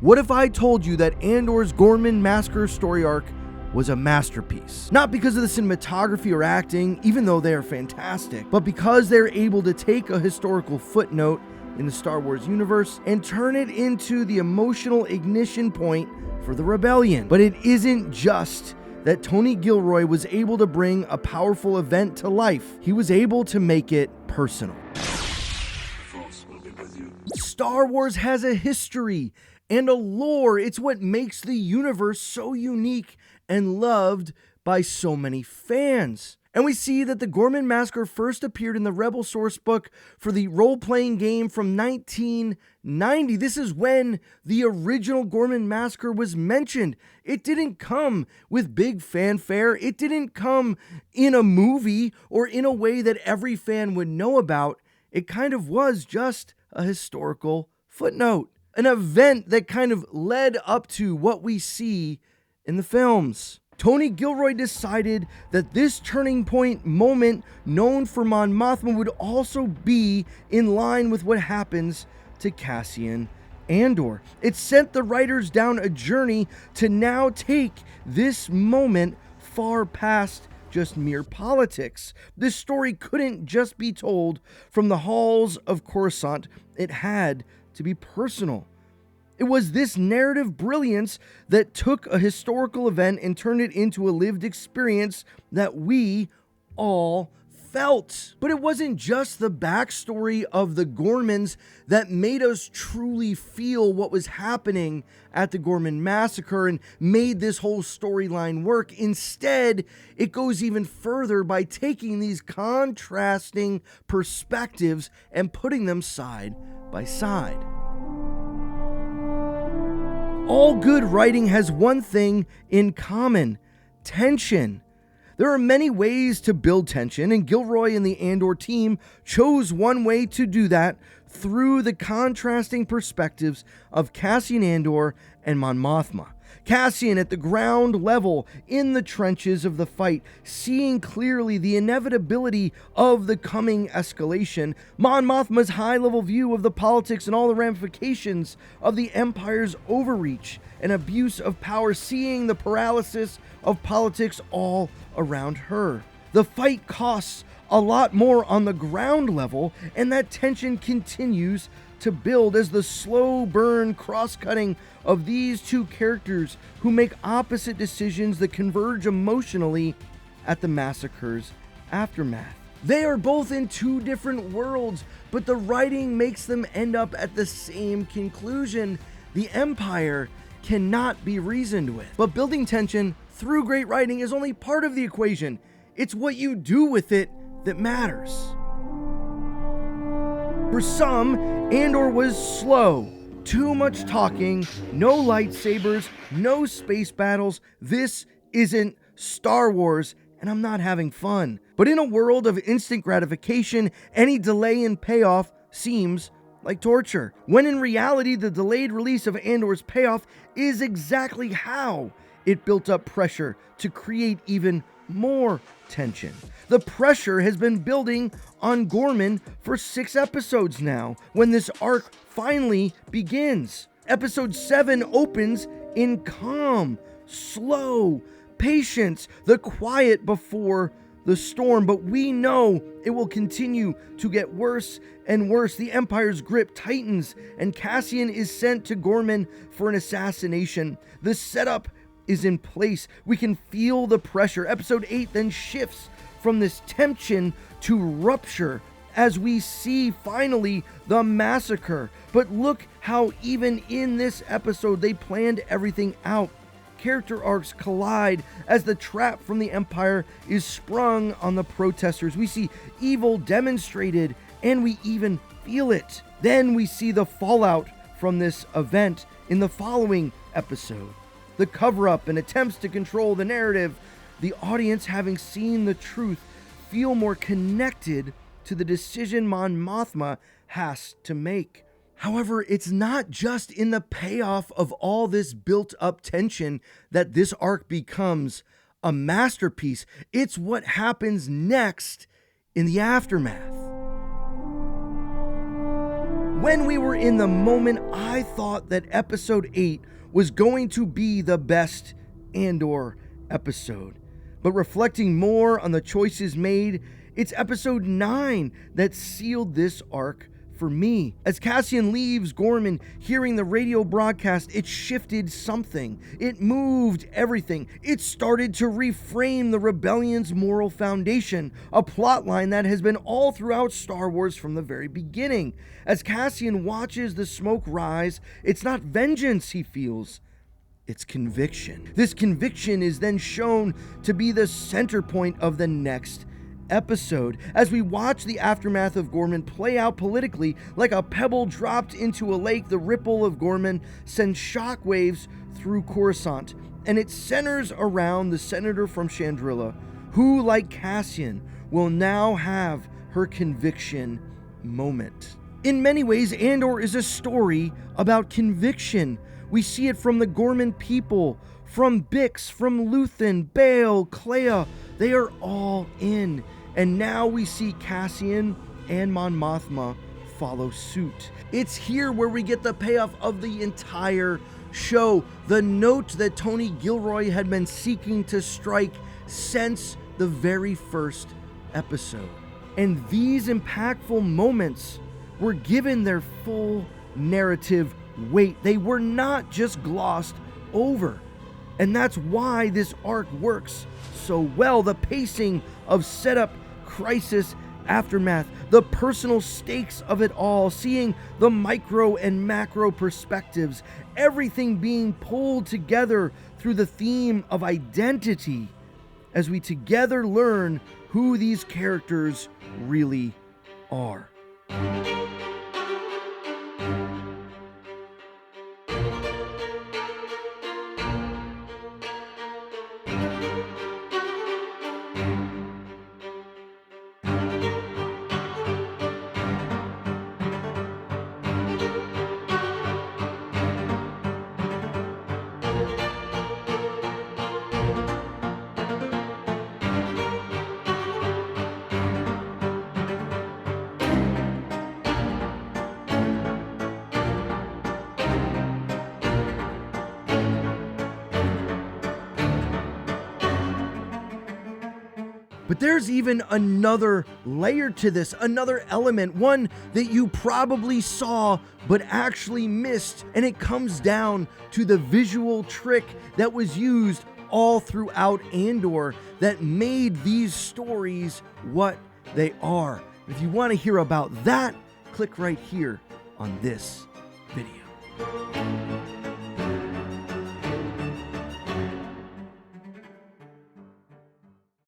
What if I told you that Andor's Gohrman Massacre story arc was a masterpiece? Not because of the cinematography or acting, even though they are fantastic, but because they're able to take a historical footnote in the Star Wars universe and turn it into the emotional ignition point for the rebellion. But it isn't just that Tony Gilroy was able to bring a powerful event to life. He was able to make it personal. Star Wars has a history and a lore. It's what makes the universe so unique and loved by so many fans. And we see that the Gohrman Massacre first appeared in the Rebel source book for the role-playing game from 1990. This is when the original Gohrman Massacre was mentioned. It didn't come with big fanfare. It didn't come in a movie or in a way that every fan would know about. It kind of was just a historical footnote, an event that kind of led up to what we see in the films. Tony Gilroy decided that this turning point moment known for Mon Mothma would also be in line with what happens to Cassian Andor. It sent the writers down a journey to now take this moment far past just mere politics. This story couldn't just be told from the halls of Coruscant. It had to be personal. It was this narrative brilliance that took a historical event and turned it into a lived experience that we all felt. But it wasn't just the backstory of the Gohrmans that made us truly feel what was happening at the Gohrman Massacre and made this whole storyline work. Instead, it goes even further by taking these contrasting perspectives and putting them side by side. All good writing has one thing in common: tension. There are many ways to build tension, and Gilroy and the Andor team chose one way to do that through the contrasting perspectives of Cassian Andor and Mon Mothma. Cassian at the ground level in the trenches of the fight, seeing clearly the inevitability of the coming escalation. Mon Mothma's high-level view of the politics and all the ramifications of the Empire's overreach and abuse of power, seeing the paralysis of politics all around her. The fight costs a lot more on the ground level, and that tension continues to build as the slow burn cross-cutting of these two characters who make opposite decisions that converge emotionally at the massacre's aftermath. They are both in two different worlds, but the writing makes them end up at the same conclusion. The Empire cannot be reasoned with. But building tension through great writing is only part of the equation. It's what you do with it that matters. For some, Andor was slow. Too much talking, no lightsabers, no space battles. This isn't Star Wars, and I'm not having fun. But in a world of instant gratification, any delay in payoff seems like torture. When in reality, the delayed release of Andor's payoff is exactly how it built up pressure to create even more tension. The pressure has been building on Gohrman for 6 episodes now, when this arc finally begins. Episode 7 opens in calm, slow patience, the quiet before the storm, but we know it will continue to get worse and worse. The Empire's grip tightens, and Cassian is sent to Gohrman for an assassination. The setup is in place. We can feel the pressure. Episode 8 then shifts from this tension to rupture as we see finally the massacre. But look how even in this episode they planned everything out. Character arcs collide as the trap from the Empire is sprung on the protesters. We see evil demonstrated, and we even feel it. Then we see the fallout from this event in the following episode. The cover-up and attempts to control the narrative. The audience, having seen the truth, feel more connected to the decision Mon Mothma has to make. However, it's not just in the payoff of all this built-up tension that this arc becomes a masterpiece. It's what happens next in the aftermath. When we were in the moment, I thought that episode 8 was going to be the best Andor episode. But reflecting more on the choices made, it's episode 9 that sealed this arc for me. As Cassian leaves Gohrman, hearing the radio broadcast, it shifted something. It moved everything. It started to reframe the rebellion's moral foundation, a plotline that has been all throughout Star Wars from the very beginning. As Cassian watches the smoke rise, it's not vengeance he feels, it's conviction. This conviction is then shown to be the center point of the next episode. As we watch the aftermath of Gohrman play out politically, like a pebble dropped into a lake, the ripple of Gohrman sends shockwaves through Coruscant, and it centers around the senator from Chandrila, who, like Cassian, will now have her conviction moment. In many ways, Andor is a story about conviction. We see it from the Gohrman people, from Bix, from Luthen, Bail, Clea. They are all in. And now we see Cassian and Mon Mothma follow suit. It's here where we get the payoff of the entire show. The note that Tony Gilroy had been seeking to strike since the very first episode. And these impactful moments were given their full narrative weight. They were not just glossed over. And that's why this arc works so well. The pacing of setup, crisis, aftermath, the personal stakes of it all, seeing the micro and macro perspectives, everything being pulled together through the theme of identity as we together learn who these characters really are. But there's even another layer to this, another element, one that you probably saw but actually missed, and it comes down to the visual trick that was used all throughout Andor that made these stories what they are. If you want to hear about that, click right here on this video.